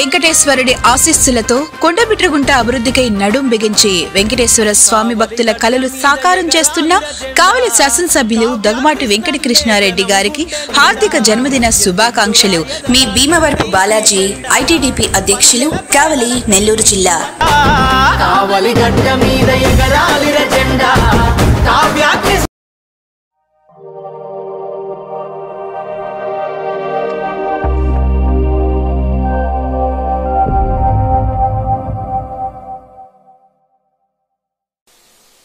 వెంకటేశ్వరుడి ఆశీస్సులతో కొండమిట్రగుంట అభివృద్ధికై నడుం బిగించి వెంకటేశ్వర స్వామి భక్తుల కలలు సాకారం చేస్తున్న కావలి శాసనసభ్యులు దగ్గుమాటి వెంకట కృష్ణారెడ్డి గారికి హార్దిక జన్మదిన శుభాకాంక్షలు. మీ భీమవరపు బాలాజీ, ఐటీడీపీ అధ్యక్షులు, కావలి, నెల్లూరు జిల్లా.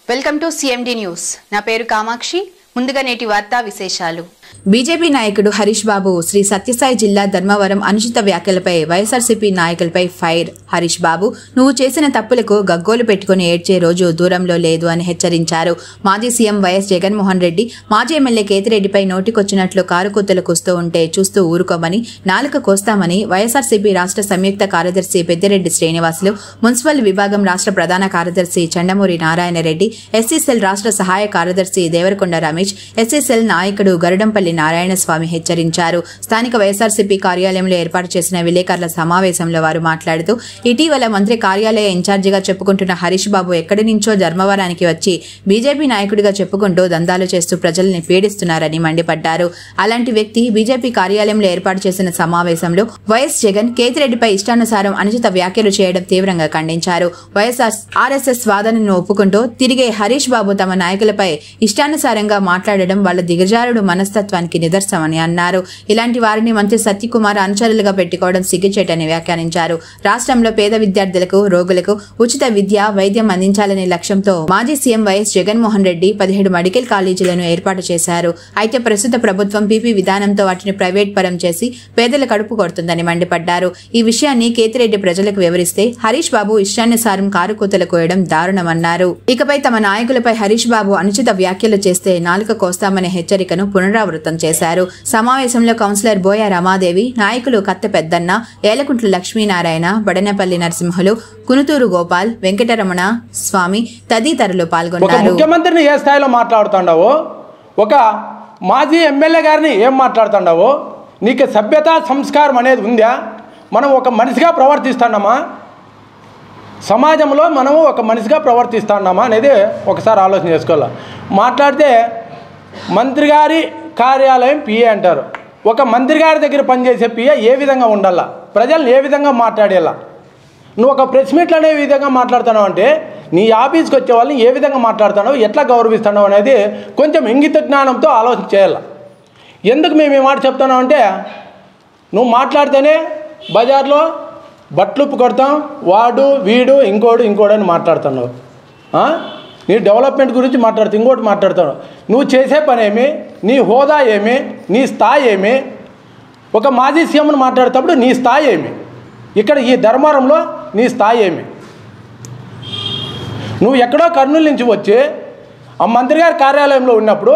Welcome to CMD news. నా పేరు కామాక్షి. ముందుగా నేటి వార్తా విశేషాలు. బీజేపీ నాయకుడు హరీష్ బాబు శ్రీ సత్యసాయి జిల్లా ధర్మవరం అనుచిత వ్యాఖ్యలపై వైఎస్ఆర్సీపీ నాయకులపై ఫైర్. హరీష్ బాబు, నువ్వు చేసిన తప్పులకు గగ్గోలు పెట్టుకుని ఏడ్చే రోజు దూరంలో లేదు అని హెచ్చరించారు. మాజీ సీఎం వైఎస్ జగన్మోహన్ రెడ్డి మాజీ ఎమ్మెల్యే కేతిరెడ్డిపై నోటికొచ్చినట్లు కారుకూతలు కూస్తూ ఉంటే చూస్తూ ఊరుకోమని, నాలుక కోస్తామని వైఎస్ఆర్సీపీ రాష్ట్ర సంయుక్త కార్యదర్శి పెద్దిరెడ్డి శ్రీనివాసులు, మున్సిపల్ విభాగం రాష్ట్ర ప్రధాన కార్యదర్శి చండమూరి నారాయణరెడ్డి, ఎస్సీసెల్ రాష్ట్ర సహాయ కార్యదర్శి దేవరకొండ రమేష్, ఎస్సీసెల్ నాయకుడు గరుడంపల్లి నారాయణస్వామి హెచ్చరించారు. స్థానిక వైఎస్ఆర్సీపీ కార్యాలయంలో ఏర్పాటు చేసిన విలేకరుల సమావేశంలో వారు మాట్లాడుతూ, ఇటీవల మంత్రి కార్యాలయ ఇన్ఛార్జిగా చెప్పుకుంటున్న హరీష్ బాబు ఎక్కడి నుంచో ధర్మవరానికి వచ్చి బీజేపీ నాయకుడిగా చెప్పుకుంటూ దందాలు చేస్తూ ప్రజల్ని పీడిస్తున్నారని మండిపడ్డారు. అలాంటి వ్యక్తి బీజేపీ కార్యాలయంలో ఏర్పాటు చేసిన సమావేశంలో వైఎస్ జగన్ కేతిరెడ్డిపై ఇష్టానుసారం అనుచిత వ్యాఖ్యలు చేయడం తీవ్రంగా ఖండించారు. ఆర్ఎస్ఎస్ వాదనను ఒప్పుకుంటూ తిరిగే హరీష్ బాబు తమ నాయకులపై ఇష్టానుసారంగా మాట్లాడడం వాళ్ళ దిగజారుడు మనస్తత్వానికి నిదర్శనమని అన్నారు. ఇలాంటి వారిని మంత్రి సత్యకుమార్ అనుచరులుగా పెట్టుకోవడం సిగ్గుచేటని వ్యాఖ్యానించారు. రాష్ట్రంలో పేద విద్యార్థులకు, రోగులకు ఉచిత విద్య, వైద్యం అందించాలనే లక్ష్యంతో మాజీ CM YS Jaganmohan Reddy 17 medical కాలేజీలను ఏర్పాటు చేశారు. అయితే ప్రస్తుత ప్రభుత్వం పీపీ విధానంతో వాటిని ప్రైవేట్ పరం చేసి పేదల కడుపు కొడుతుందని మండిపడ్డారు. ఈ విషయాన్ని కేతిరెడ్డి ప్రజలకు వివరిస్తే హరీష్ బాబు ఇష్టానుసారం కారుకూతలు కోయడం దారుణమన్నారు. ఇకపై తమ నాయకులపై హరీష్ బాబు అనుచిత వ్యాఖ్యలు చేస్తే నాలుక కోస్తామనే హెచ్చరికను పునరావృతం చేశారు. సమావేశంలో కౌన్సిలర్ బోయ రమాదేవి, నాయకులు కత్త పెద్దన్న, ఏలకుంట్ల లక్ష్మీనారాయణ, బడనపల్లి నరసింహులు, కునుతూరు గోపాల్, వెంకటరమణ స్వామి తదితరులు పాల్గొన్నారు. ముఖ్యమంత్రిని ఏ స్థాయిలో మాట్లాడుతుండవో, ఒక మాజీ ఎమ్మెల్యే గారిని ఏం మాట్లాడుతుండవో, నీకు సభ్యత సంస్కారం అనేది ఉందా? మనం ఒక మనిషిగా ప్రవర్తిస్తున్నామా? సమాజంలో మనము ఒక మనిషిగా ప్రవర్తిస్తున్నామా అనేది ఒకసారి ఆలోచన చేసుకోవాలి. మాట్లాడితే మంత్రి గారి కార్యాలయం పిఏ అంటారు. ఒక మంత్రి గారి దగ్గర పనిచేసే పిఏ ఏ విధంగా ఉండాలా, ప్రజల్ని ఏ విధంగా మాట్లాడేలా? నువ్వు ఒక ప్రెస్ మీట్లో ఏ విధంగా మాట్లాడుతున్నావు అంటే నీ ఆఫీస్కి వచ్చే వాళ్ళని ఏ విధంగా మాట్లాడుతున్నావు, ఎట్లా గౌరవిస్తున్నావు అనేది కొంచెం ఇంగిత జ్ఞానంతో ఆలోచన చేయాలి. ఎందుకు మేము ఈ మాట చెప్తున్నాం అంటే, నువ్వు మాట్లాడితేనే బజార్లో బట్లుప్పు కొడతాం, వాడు వీడు ఇంకోడని మాట్లాడుతున్నావు. నీ డెవలప్మెంట్ గురించి మాట్లాడుతూ ఇంకోటి మాట్లాడుతావు. నువ్వు చేసే పని ఏమి, నీ హోదా ఏమి, నీ స్థాయి ఏమి? ఒక మాజీ సీఎంను మాట్లాడేటప్పుడు నీ స్థాయి ఏమి? ఇక్కడ ఈ ధర్మవరంలో నీ స్థాయి ఏమి? నువ్వు ఎక్కడో కర్నూలు నుంచి వచ్చి ఆ మంత్రి గారి కార్యాలయంలో ఉన్నప్పుడు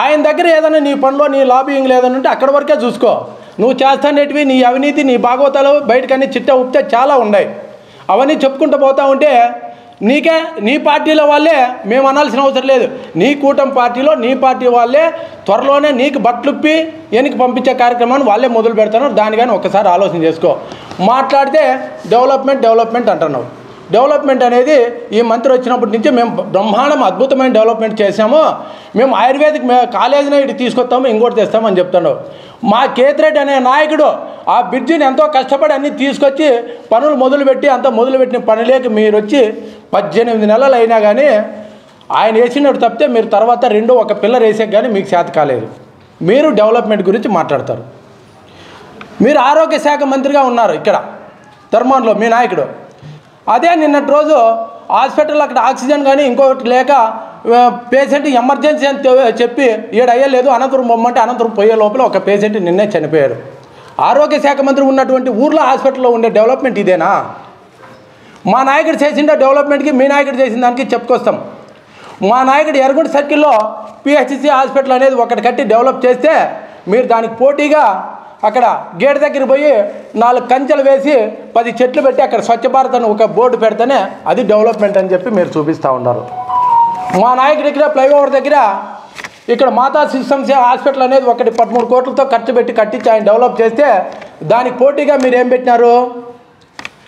ఆయన దగ్గర ఏదైనా నీ పనిలో నీ లాబింగ్ లేదని ఉంటే అక్కడి వరకే చూసుకో. నువ్వు చేస్తానేటివి నీ అవినీతి, నీ భాగవతాలు బయటకన్నీ చిట్ట ఉప్తే చాలా ఉన్నాయి. అవన్నీ చెప్పుకుంటూ పోతా ఉంటే నీకే, నీ పార్టీలో వాళ్ళే మేము అనాల్సిన అవసరం లేదు. నీ కూటమి పార్టీలో నీ పార్టీ వాళ్ళే త్వరలోనే నీకు బట్లుప్పి వెనక్కి పంపించే కార్యక్రమాన్ని వాళ్ళే మొదలు పెడతారు. దాని కానీ ఒక్కసారి ఆలోచన చేసుకో. మాట్లాడితే డెవలప్మెంట్ అంటున్నావు. డెవలప్మెంట్ అనేది ఈ మంత్రి వచ్చినప్పటి నుంచి మేము బ్రహ్మాండం అద్భుతమైన డెవలప్మెంట్ చేసాము, మేము ఆయుర్వేదిక్ కాలేజీని ఇటు తీసుకొస్తాము, ఇంకోటి తెస్తామని చెప్తున్నావు. మా కేతిరెడ్డి అనే నాయకుడు ఆ బ్రిడ్జిని ఎంతో కష్టపడి అన్నీ తీసుకొచ్చి పనులు మొదలుపెట్టి అంత మొదలుపెట్టిన పనిలేక మీరు వచ్చి 18 నెలలు అయినా కానీ ఆయన వేసినట్టు తప్పితే మీరు తర్వాత ఒక పిల్లర్ వేసే కానీ మీకు చేత కాలేదు. మీరు డెవలప్మెంట్ గురించి మాట్లాడతారు. మీరు ఆరోగ్య శాఖ మంత్రిగా ఉన్నారు ఇక్కడ ధర్మవరంలో మీ నాయకుడు. అదే నిన్నటి రోజు హాస్పిటల్ అక్కడ ఆక్సిజన్ కానీ ఇంకొకటి లేక పేషెంట్ ఎమర్జెన్సీ అని చెప్పి ఏడయ్యలేదు, అనంతపురం పొమ్మంటే అనంతపురం పోయే లోపల ఒక పేషెంట్ నిన్నే చనిపోయాడు. ఆరోగ్య శాఖ మంత్రి ఉన్నటువంటి ఊర్లో హాస్పిటల్లో ఉండే డెవలప్మెంట్ ఇదేనా? మా నాయకుడు చేసిన డెవలప్మెంట్కి మీ నాయకుడు చేసిన దానికి చెప్పుకొస్తాం. మా నాయకుడు ఎర్రగుంట సర్కిల్లో పిహెచ్సి హాస్పిటల్ అనేది ఒకటి కట్టి డెవలప్ చేస్తే మీరు దానికి పోటీగా అక్కడ గేట్ దగ్గర పోయి 4 కంచెలు వేసి 10 చెట్లు పెట్టి అక్కడ స్వచ్ఛ భారత్ అని ఒక బోర్డు పెడితేనే అది డెవలప్మెంట్ అని చెప్పి మీరు చూపిస్తూ ఉన్నారు. మా నాయకుడి దగ్గర ఫ్లైఓవర్ దగ్గర ఇక్కడ మాతా శిశు సంక్షేమ హాస్పిటల్ అనేది ఒకటి 13 కోట్లతో ఖర్చు పెట్టి కట్టించి ఆయన డెవలప్ చేస్తే దానికి పోటీగా మీరు ఏం పెట్టినారు?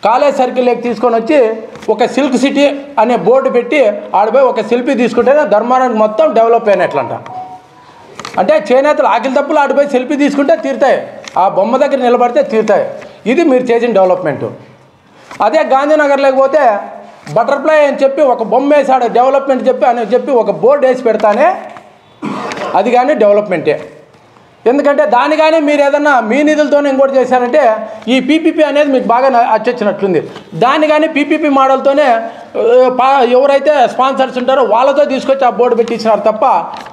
కాలేజ్ సర్కిల్లోకి తీసుకొని వచ్చి ఒక సిల్క్ సిటీ అనే బోర్డు పెట్టి ఆడిపోయి ఒక సెల్ఫీ తీసుకుంటేనే ధర్మవరం మొత్తం డెవలప్ అయినట్లంట. అంటే చేనేతలు ఆకిలి తప్పులు ఆడిపోయి సెల్ఫీ తీసుకుంటే తీరుతాయి, ఆ బొమ్మ దగ్గర నిలబడితే తీరుతాయి. ఇది మీరు చేసిన డెవలప్మెంటు. అదే గాంధీనగర్లోకి పోతే బటర్ఫ్లై అని చెప్పి ఒక బొమ్మ వేసాడు డెవలప్మెంట్ చెప్పి ఒక బోర్డు వేసి పెడతానే అది కానీ డెవలప్మెంటే. ఎందుకంటే దాని కానీ మీరు ఏదన్నా మీ నిధులతోనే ఇంకోటి చేశారంటే ఈ పీపీపీ అనేది మీకు బాగా అచ్చొచ్చినట్లుంది. దాన్ని కానీ పీపీపీ మోడల్తోనే ఎవరైతే స్పాన్సర్స్ ఉంటారో వాళ్ళతో తీసుకొచ్చి ఆ బోర్డు పెట్టించినారు తప్ప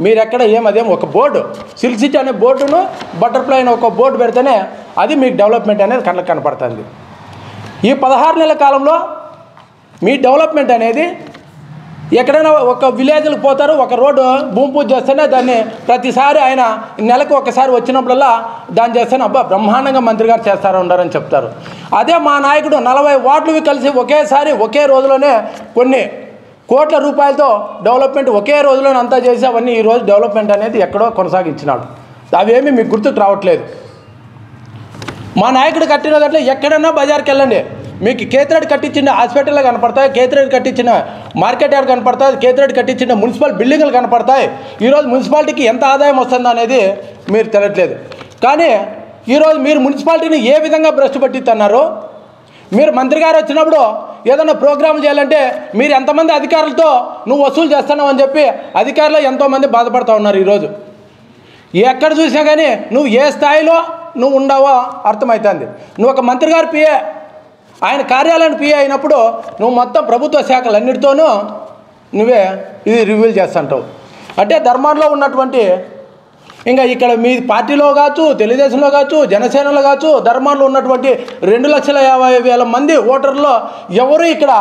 మీరు ఎక్కడ అదేం ఒక బోర్డు సిల్క్ సిటీ అనే బోర్డును బటర్ఫ్లై అనే ఒక బోర్డు పెడితేనే అది మీకు డెవలప్మెంట్ అనేది కళ్ళకి కనపడుతుంది. ఈ 16 నెలల కాలంలో మీ డెవలప్మెంట్ అనేది ఎక్కడైనా ఒక విలేజ్లకు పోతారు, ఒక రోడ్డు భూమి పూజ చేస్తేనే దాన్ని ప్రతిసారి ఆయన నెలకు ఒకసారి వచ్చినప్పుడల్లా దాన్ని చేస్తేనే అబ్బా బ్రహ్మాండంగా మంత్రి గారు చేస్తారు ఉండారని చెప్తారు. అదే మా నాయకుడు 40 వార్డులు కలిసి ఒకేసారి ఒకే రోజులోనే కొన్ని కోట్ల రూపాయలతో డెవలప్మెంట్ ఒకే రోజులోనే అంతా చేసి అవన్నీ ఈరోజు డెవలప్మెంట్ అనేది ఎక్కడో కొనసాగించినాడు. అవేమీ మీకు గుర్తుకు రావట్లేదు. మా నాయకుడు కట్టిన దాంట్లో ఎక్కడన్నా బజార్కి వెళ్ళండి, మీకు కేతిరెడ్డి కట్టించిన హాస్పిటల్లో కనపడతాయి, కేతిరెడ్డి కట్టించిన మార్కెట్ యార్డ్ కనపడతాయి, కేతిరెడ్డి కట్టించిన మున్సిపల్ బిల్డింగ్లు కనపడతాయి. ఈరోజు మున్సిపాలిటీకి ఎంత ఆదాయం వస్తుందో అనేది మీరు తెలియట్లేదు. కానీ ఈరోజు మీరు మున్సిపాలిటీని ఏ విధంగా భ్రష్టు పట్టిస్తున్నారు? మీరు మంత్రి గారు వచ్చినప్పుడు ఏదైనా ప్రోగ్రాం చేయాలంటే మీరు ఎంతమంది అధికారులతో నువ్వు వసూలు చేస్తున్నావు అని చెప్పి అధికారులు ఎంతోమంది బాధపడుతూ ఉన్నారు. ఈరోజు ఎక్కడ చూసినా కానీ నువ్వు ఏ స్థాయిలో నువ్వు ఉండవో అర్థమవుతుంది. నువ్వు ఒక మంత్రి గారు పిఏ, ఆయన కార్యాలయానికి పిఏ అయినప్పుడు నువ్వు మొత్తం ప్రభుత్వ శాఖలన్నిటితోనూ నువ్వే ఇది రివ్యూల్ చేస్తుంటావు. అంటే ధర్మాల్లో ఉన్నటువంటి ఇంకా ఇక్కడ మీ పార్టీలో కావచ్చు, తెలుగుదేశంలో కావచ్చు, జనసేనలో కావచ్చు, ధర్మాల్లో ఉన్నటువంటి 2,50,000 మంది ఓటర్లో ఎవరు ఇక్కడ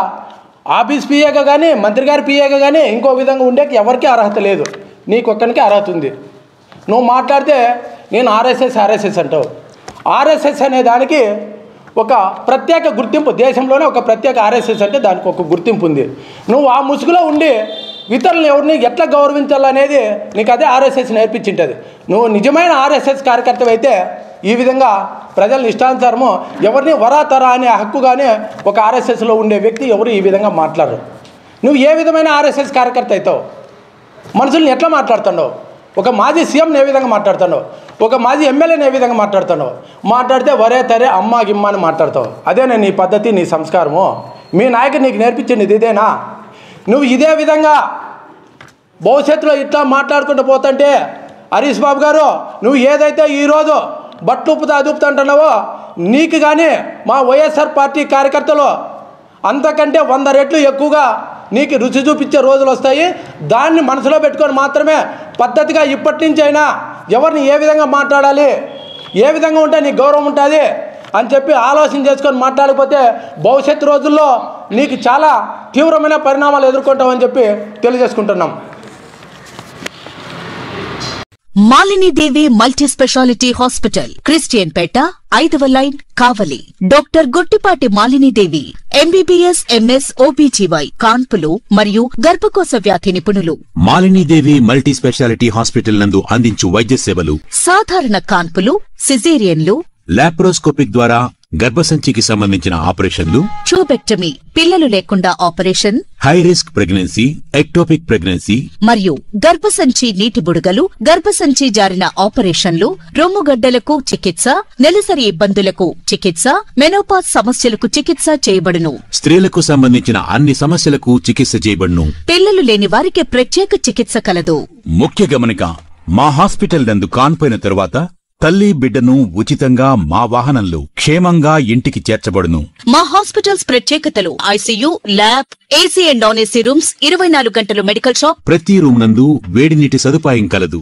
ఆఫీస్ పిఏగా కానీ మంత్రి గారి పిఏగా కానీ ఇంకో విధంగా ఉండేకి ఎవరికీ అర్హత లేదు. నీకొక్కనికి అర్హత ఉంది. నువ్వు మాట్లాడితే నేను ఆర్ఎస్ఎస్ అంటావు. ఆర్ఎస్ఎస్ అనే దానికి ఒక ప్రత్యేక గుర్తింపు, దేశంలోనే ఒక ప్రత్యేక ఆర్ఎస్ఎస్ అంటే దానికి ఒక గుర్తింపు ఉంది. నువ్వు ఆ ముసుగులో ఉండి ఇతరులను ఎవరిని ఎట్లా గౌరవించాలనేది నీకు అదే ఆర్ఎస్ఎస్ నేర్పించింటుంది. నువ్వు నిజమైన ఆర్ఎస్ఎస్ కార్యకర్త అయితే ఈ విధంగా ప్రజలను ఇష్టానుసారము ఎవరిని వరాతరా అనే హక్కు కానీ ఒక ఆర్ఎస్ఎస్లో ఉండే వ్యక్తి ఎవరు ఈ విధంగా మాట్లాడరు. నువ్వు ఏ విధమైన ఆర్ఎస్ఎస్ కార్యకర్త అవుతావు? మనుషుల్ని ఎట్లా మాట్లాడుతున్నావు? ఒక మాజీ సీఎంని ఏ విధంగా మాట్లాడుతున్నావు? ఒక మాజీ ఎమ్మెల్యేని ఏ విధంగా మాట్లాడుతున్నావు? మాట్లాడితే వరే తరే అమ్మా గిమ్మ అని మాట్లాడతావు. అదేనా నీ పద్ధతి, నీ సంస్కారము? మీ నాయకుడు నీకు నేర్పించింది ఇదేనా? నువ్వు ఇదే విధంగా భవిష్యత్తులో ఇట్లా మాట్లాడుకుంటూ పోతుంటే హరీష్ బాబు గారు నువ్వు ఏదైతే ఈరోజు బట్లుపుతా అదుపుతుంటున్నావో నీకు కానీ మా వైఎస్ఆర్ పార్టీ కార్యకర్తలు అంతకంటే 100 రెట్లు ఎక్కువగా నీకు రుచి చూపించే రోజులు వస్తాయి. దాన్ని మనసులో పెట్టుకొని మాత్రమే పద్ధతిగా ఇప్పటి నుంచి అయినా ఎవరిని ఏ విధంగా మాట్లాడాలి, ఏ విధంగా ఉంటే నీకు గౌరవం ఉంటుంది అని చెప్పి ఆలోచన చేసుకొని మాట్లాడకపోతే భవిష్యత్తు రోజుల్లో నీకు చాలా తీవ్రమైన పరిణామాలు ఎదుర్కొంటామని చెప్పి తెలియజేసుకుంటున్నాం. Malinidevi multi speciality hospital, Christian Peta, 5వ line, Kavali. Doctor Gottipati Malinidevi, MBBS, MS, OBGY, కాన్పులు మరియు గర్భకోశ వ్యాధి నిపుణులు. మాలినీదేవి మల్టీ స్పెషాలిటీ హాస్పిటల్ నందు అందించు వైద్య సేవలు: సాధారణ కాన్పులు, సిజేరియన్లు, లాప్రోస్కోపిక్ ద్వారా గర్భసంచికి సంబంధించిన ఆపరేషన్లు, ట్యూబెక్టమీ, పిల్లలు లేకుండా operation, high risk pregnancy, ectopic pregnancy మరియు గర్భసంచి నీటి బుడగలు, గర్భసంచి జారిన ఆపరేషన్లు, రొమ్ముగడ్డలకు చికిత్స, నెలసరి ఇబ్బందులకు చికిత్స, మెనోపాజ్ సమస్యలకు చికిత్స చేయబడును. స్త్రీలకు సంబంధించిన అన్ని సమస్యలకు చికిత్స చేయబడును. పిల్లలు లేని వారికి ప్రత్యేక చికిత్స కలదు. ముఖ్య గమనిక: మా హాస్పిటల్ నందు కాన్పోయిన తరువాత తల్లి బిడ్డను ఉచితంగా మా వాహనంలో క్షేమంగా ఇంటికి చేర్చబడును. మా హాస్పిటల్స్ ప్రత్యేకతలు: ICU, lab, AC and non AC rooms, 24 గంటలు మెడికల్ షాప్, ప్రతి రూమ్ నందు వేడి నీటి సదుపాయం కలదు.